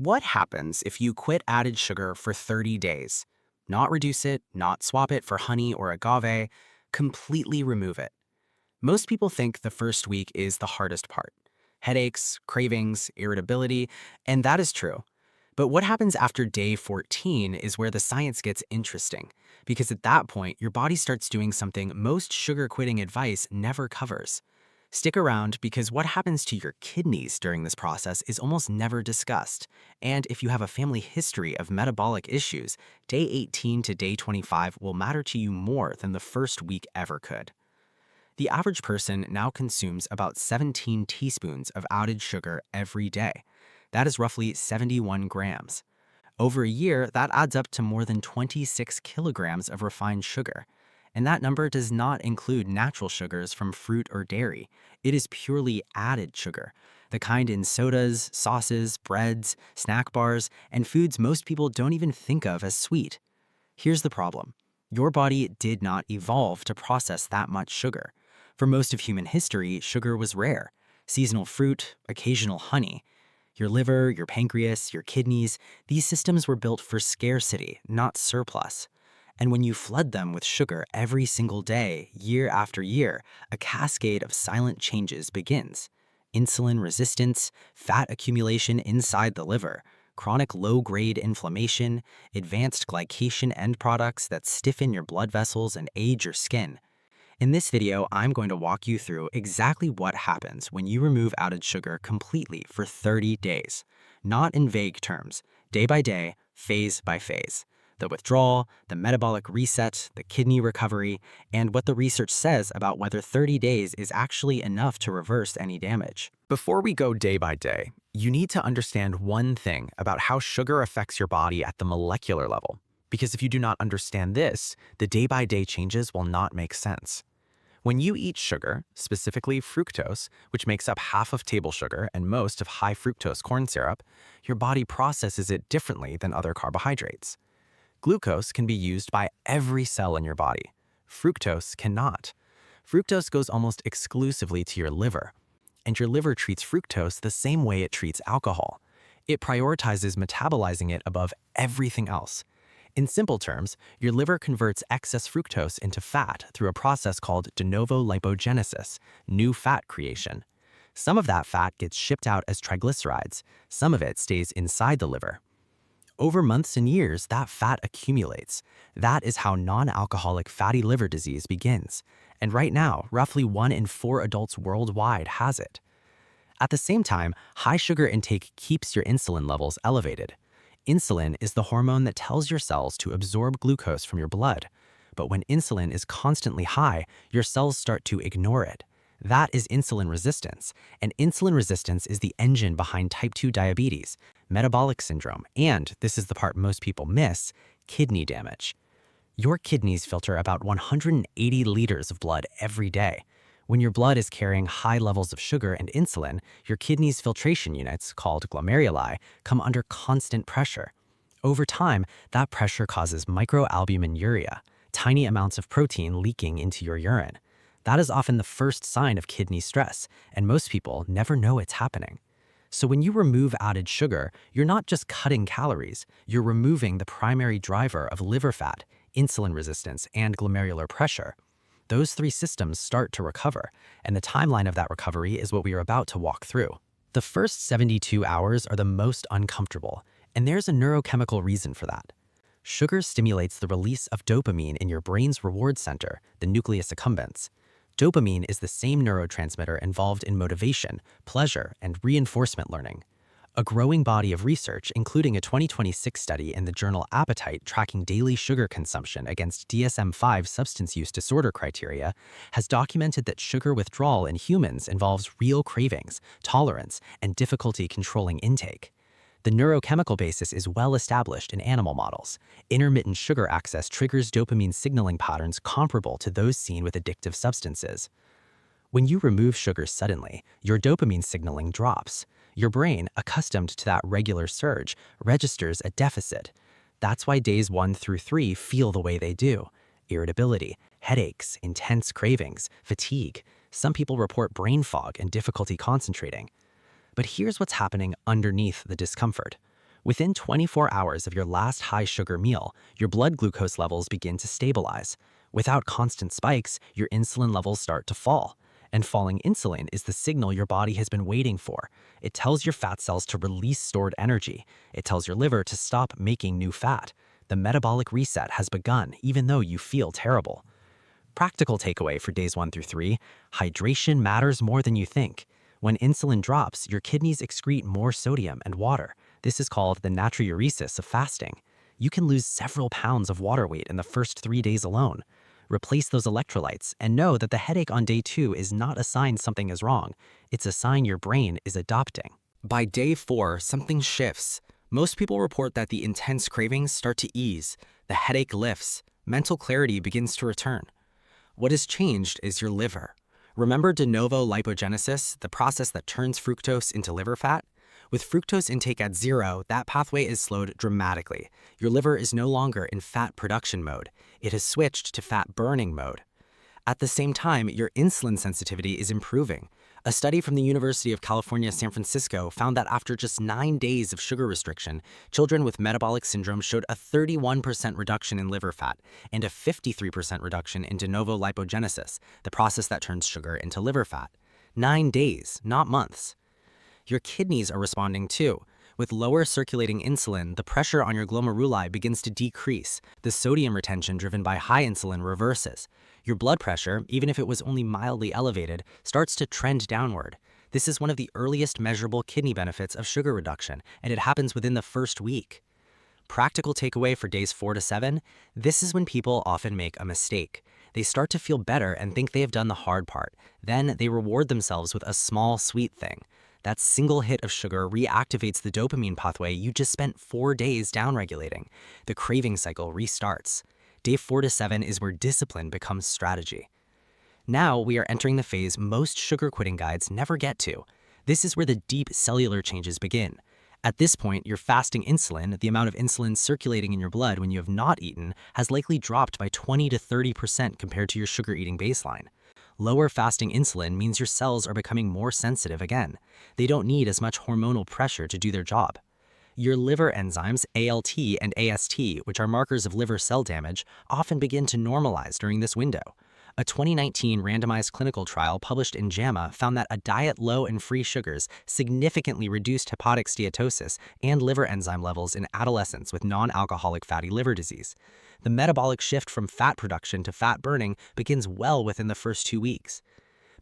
What happens if you quit added sugar for 30 days? Not reduce it, not swap it for honey or agave, completely remove it. Most people think the first week is the hardest part. Headaches, cravings, irritability, and that is true. But what happens after day 14 is where the science gets interesting, because at that point, your body starts doing something most sugar quitting advice never covers. Stick around because what happens to your kidneys during this process is almost never discussed. And if you have a family history of metabolic issues, day 18 to day 25 will matter to you more than the first week ever could. The average person now consumes about 17 teaspoons of added sugar every day. That is roughly 71 grams. Over a year, that adds up to more than 26 kilograms of refined sugar. And that number does not include natural sugars from fruit or dairy. It is purely added sugar, the kind in sodas, sauces, breads, snack bars, and foods most people don't even think of as sweet. Here's the problem. Your body did not evolve to process that much sugar. For most of human history, sugar was rare. Seasonal fruit, occasional honey. Your liver, your pancreas, your kidneys, these systems were built for scarcity, not surplus. And when you flood them with sugar every single day, year after year, a cascade of silent changes begins. Insulin resistance, fat accumulation inside the liver, chronic low-grade inflammation, advanced glycation end products that stiffen your blood vessels and age your skin. In this video, I'm going to walk you through exactly what happens when you remove added sugar completely for 30 days. Not in vague terms, day by day, phase by phase. The withdrawal, the metabolic reset, the kidney recovery, and what the research says about whether 30 days is actually enough to reverse any damage. Before we go day by day, you need to understand one thing about how sugar affects your body at the molecular level. Because if you do not understand this, the day-by-day changes will not make sense. When you eat sugar, specifically fructose, which makes up half of table sugar and most of high fructose corn syrup, your body processes it differently than other carbohydrates. Glucose can be used by every cell in your body. Fructose cannot. Fructose goes almost exclusively to your liver, and your liver treats fructose the same way it treats alcohol. It prioritizes metabolizing it above everything else. In simple terms, your liver converts excess fructose into fat through a process called de novo lipogenesis, new fat creation. Some of that fat gets shipped out as triglycerides. Some of it stays inside the liver. Over months and years, that fat accumulates. That is how non-alcoholic fatty liver disease begins. And right now, roughly 1 in 4 adults worldwide has it. At the same time, high sugar intake keeps your insulin levels elevated. Insulin is the hormone that tells your cells to absorb glucose from your blood. But when insulin is constantly high, your cells start to ignore it. That is insulin resistance, and insulin resistance is the engine behind type 2 diabetes, metabolic syndrome, and, this is the part most people miss, kidney damage. Your kidneys filter about 180 liters of blood every day. When your blood is carrying high levels of sugar and insulin, your kidneys' filtration units, called glomeruli, come under constant pressure. Over time, that pressure causes microalbuminuria, tiny amounts of protein leaking into your urine. That is often the first sign of kidney stress, and most people never know it's happening. So when you remove added sugar, you're not just cutting calories, you're removing the primary driver of liver fat, insulin resistance, and glomerular pressure. Those 3 systems start to recover, and the timeline of that recovery is what we are about to walk through. The first 72 hours are the most uncomfortable, and there's a neurochemical reason for that. Sugar stimulates the release of dopamine in your brain's reward center, the nucleus accumbens. Dopamine is the same neurotransmitter involved in motivation, pleasure, and reinforcement learning. A growing body of research, including a 2026 study in the journal Appetite tracking daily sugar consumption against DSM-5 substance use disorder criteria, has documented that sugar withdrawal in humans involves real cravings, tolerance, and difficulty controlling intake. The neurochemical basis is well established in animal models. Intermittent sugar access triggers dopamine signaling patterns comparable to those seen with addictive substances. When you remove sugar suddenly, your dopamine signaling drops. Your brain, accustomed to that regular surge, registers a deficit. That's why days 1 through 3 feel the way they do. Irritability, headaches, intense cravings, fatigue. Some people report brain fog and difficulty concentrating. But here's what's happening underneath the discomfort. Within 24 hours of your last high-sugar meal, your blood glucose levels begin to stabilize. Without constant spikes, your insulin levels start to fall. And falling insulin is the signal your body has been waiting for. It tells your fat cells to release stored energy. It tells your liver to stop making new fat. The metabolic reset has begun, even though you feel terrible. Practical takeaway for days 1 through 3, hydration matters more than you think. When insulin drops, your kidneys excrete more sodium and water. This is called the natriuresis of fasting. You can lose several pounds of water weight in the first 3 days alone. Replace those electrolytes and know that the headache on day 2 is not a sign something is wrong. It's a sign your brain is adopting. By day 4, something shifts. Most people report that the intense cravings start to ease, the headache lifts, mental clarity begins to return. What has changed is your liver. Remember de novo lipogenesis, the process that turns fructose into liver fat? With fructose intake at 0, that pathway is slowed dramatically. Your liver is no longer in fat production mode. It has switched to fat burning mode. At the same time, your insulin sensitivity is improving. A study from the University of California, San Francisco found that after just 9 days of sugar restriction, children with metabolic syndrome showed a 31% reduction in liver fat and a 53% reduction in de novo lipogenesis, the process that turns sugar into liver fat. 9 days, not months. Your kidneys are responding too. With lower circulating insulin, the pressure on your glomeruli begins to decrease. The sodium retention driven by high insulin reverses. Your blood pressure, even if it was only mildly elevated, starts to trend downward. This is one of the earliest measurable kidney benefits of sugar reduction, and it happens within the first week. Practical takeaway for days 4 to 7, this is when people often make a mistake. They start to feel better and think they have done the hard part. Then they reward themselves with a small, sweet thing. That single hit of sugar reactivates the dopamine pathway you just spent 4 days downregulating. The craving cycle restarts. Day 4 to 7 is where discipline becomes strategy. Now we are entering the phase most sugar quitting guides never get to. This is where the deep cellular changes begin. At this point, your fasting insulin, the amount of insulin circulating in your blood when you have not eaten, has likely dropped by 20 to 30% compared to your sugar eating baseline. Lower fasting insulin means your cells are becoming more sensitive again. They don't need as much hormonal pressure to do their job. Your liver enzymes, ALT and AST, which are markers of liver cell damage, often begin to normalize during this window. A 2019 randomized clinical trial published in JAMA found that a diet low in free sugars significantly reduced hepatic steatosis and liver enzyme levels in adolescents with non-alcoholic fatty liver disease. The metabolic shift from fat production to fat burning begins well within the first 2 weeks.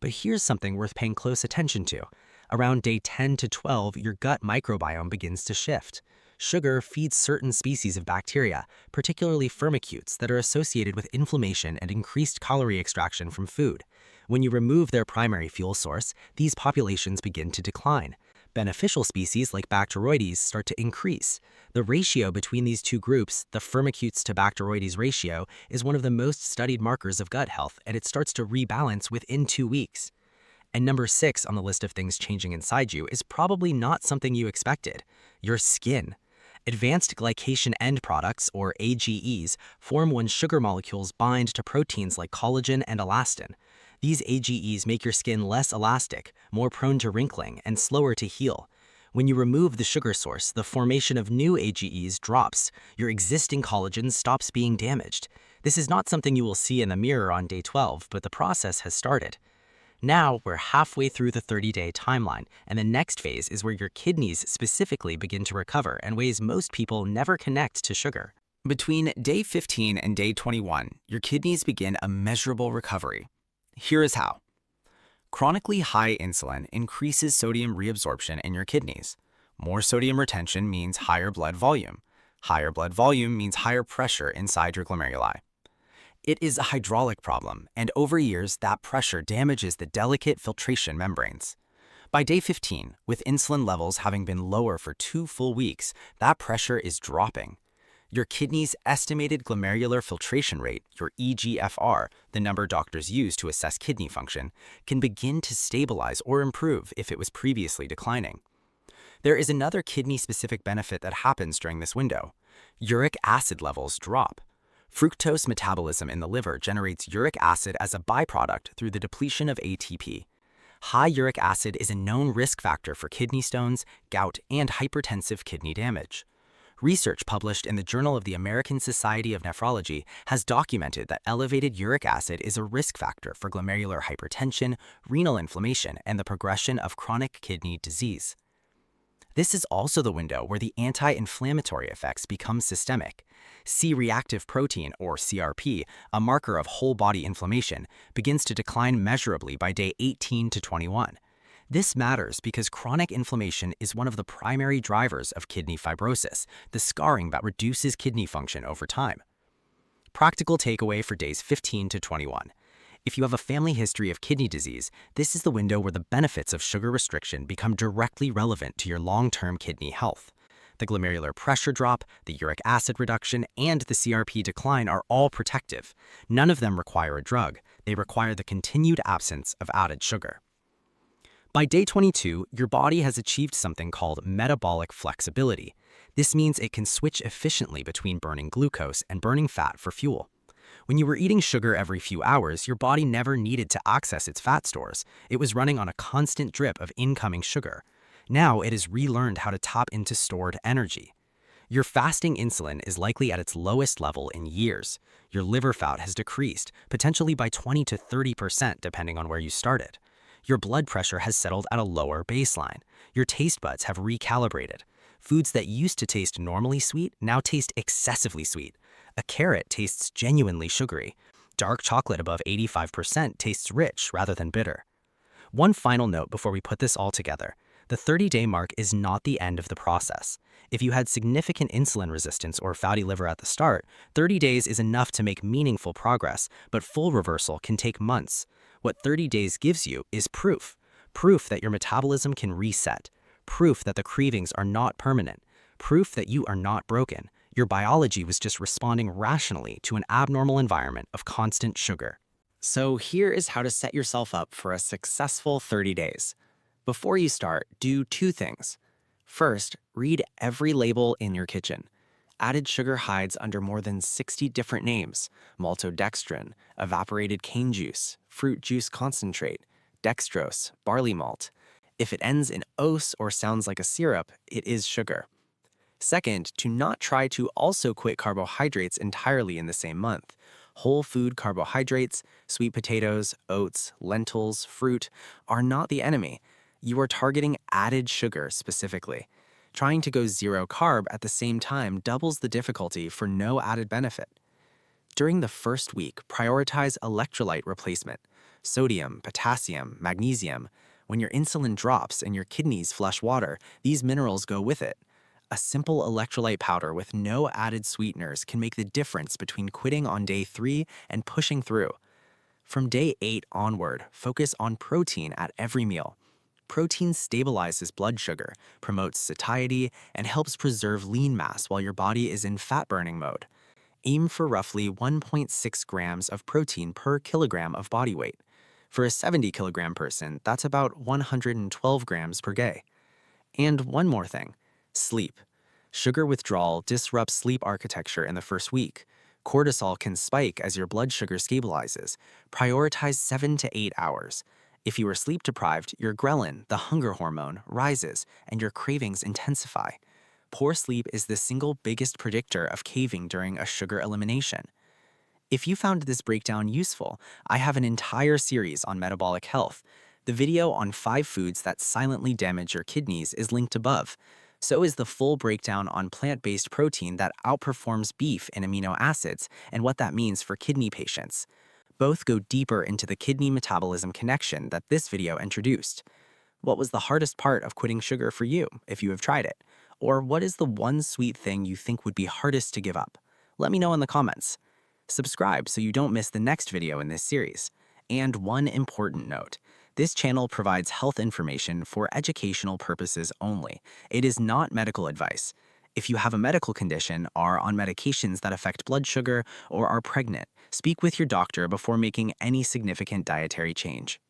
But here's something worth paying close attention to. Around day 10 to 12, your gut microbiome begins to shift. Sugar feeds certain species of bacteria, particularly firmicutes, that are associated with inflammation and increased calorie extraction from food. When you remove their primary fuel source, these populations begin to decline. Beneficial species like Bacteroides start to increase. The ratio between these two groups, the firmicutes to Bacteroides ratio, is one of the most studied markers of gut health, and it starts to rebalance within 2 weeks. And number 6 on the list of things changing inside you is probably not something you expected: your skin. Advanced glycation end products, or AGEs, form when sugar molecules bind to proteins like collagen and elastin. These AGEs make your skin less elastic, more prone to wrinkling, and slower to heal. When you remove the sugar source, the formation of new AGEs drops. Your existing collagen stops being damaged. This is not something you will see in the mirror on day 12, but the process has started. Now we're halfway through the 30-day timeline, and the next phase is where your kidneys specifically begin to recover in ways most people never connect to sugar. Between day 15 and day 21, your kidneys begin a measurable recovery. Here is how. Chronically high insulin increases sodium reabsorption in your kidneys. More sodium retention means higher blood volume. Higher blood volume means higher pressure inside your glomeruli. It is a hydraulic problem, and over years, that pressure damages the delicate filtration membranes. By day 15, with insulin levels having been lower for 2 full weeks, that pressure is dropping. Your kidney's estimated glomerular filtration rate, your eGFR, the number doctors use to assess kidney function, can begin to stabilize or improve if it was previously declining. There is another kidney-specific benefit that happens during this window. Uric acid levels drop. Fructose metabolism in the liver generates uric acid as a byproduct through the depletion of ATP. High uric acid is a known risk factor for kidney stones, gout, and hypertensive kidney damage. Research published in the Journal of the American Society of Nephrology has documented that elevated uric acid is a risk factor for glomerular hypertension, renal inflammation, and the progression of chronic kidney disease. This is also the window where the anti-inflammatory effects become systemic. C-reactive protein, or CRP, a marker of whole-body inflammation, begins to decline measurably by day 18 to 21. This matters because chronic inflammation is one of the primary drivers of kidney fibrosis, the scarring that reduces kidney function over time. Practical takeaway for days 15 to 21. If you have a family history of kidney disease, this is the window where the benefits of sugar restriction become directly relevant to your long-term kidney health. The glomerular pressure drop, the uric acid reduction, and the CRP decline are all protective. None of them require a drug. They require the continued absence of added sugar. By day 22, your body has achieved something called metabolic flexibility. This means it can switch efficiently between burning glucose and burning fat for fuel. When you were eating sugar every few hours, your body never needed to access its fat stores. It was running on a constant drip of incoming sugar. Now it has relearned how to tap into stored energy. Your fasting insulin is likely at its lowest level in years. Your liver fat has decreased, potentially by 20 to 30% depending on where you started. Your blood pressure has settled at a lower baseline. Your taste buds have recalibrated. Foods that used to taste normally sweet now taste excessively sweet. A carrot tastes genuinely sugary. Dark chocolate above 85% tastes rich rather than bitter. One final note before we put this all together. The 30-day mark is not the end of the process. If you had significant insulin resistance or fatty liver at the start, 30 days is enough to make meaningful progress, but full reversal can take months. What 30 days gives you is proof. Proof that your metabolism can reset. Proof that the cravings are not permanent. Proof that you are not broken. Your biology was just responding rationally to an abnormal environment of constant sugar. So here is how to set yourself up for a successful 30 days. Before you start, do two things. First, read every label in your kitchen. Added sugar hides under more than 60 different names: maltodextrin, evaporated cane juice, fruit juice concentrate, dextrose, barley malt. If it ends in ose or sounds like a syrup, it is sugar. Second, do not try to also quit carbohydrates entirely in the same month. Whole food carbohydrates, sweet potatoes, oats, lentils, fruit are not the enemy. You are targeting added sugar specifically. Trying to go zero carb at the same time doubles the difficulty for no added benefit. During the first week, prioritize electrolyte replacement: sodium, potassium, magnesium. When your insulin drops and your kidneys flush water, these minerals go with it. A simple electrolyte powder with no added sweeteners can make the difference between quitting on day 3 and pushing through. From day 8 onward, focus on protein at every meal. Protein stabilizes blood sugar, promotes satiety, and helps preserve lean mass while your body is in fat-burning mode. Aim for roughly 1.6 grams of protein per kilogram of body weight. For a 70-kilogram person, that's about 112 grams per day. And one more thing. Sleep. Sugar withdrawal disrupts sleep architecture in the first week. Cortisol can spike as your blood sugar stabilizes. Prioritize 7 to 8 hours. If you are sleep deprived, your ghrelin, the hunger hormone, rises and your cravings intensify. Poor sleep is the single biggest predictor of caving during a sugar elimination. If you found this breakdown useful, I have an entire series on metabolic health. The video on 5 foods that silently damage your kidneys is linked above. So is the full breakdown on plant-based protein that outperforms beef in amino acids and what that means for kidney patients. Both go deeper into the kidney metabolism connection that this video introduced. What was the hardest part of quitting sugar for you, if you have tried it? Or what is the one sweet thing you think would be hardest to give up? Let me know in the comments. Subscribe so you don't miss the next video in this series. And one important note. This channel provides health information for educational purposes only. It is not medical advice. If you have a medical condition, are on medications that affect blood sugar, or are pregnant, speak with your doctor before making any significant dietary change.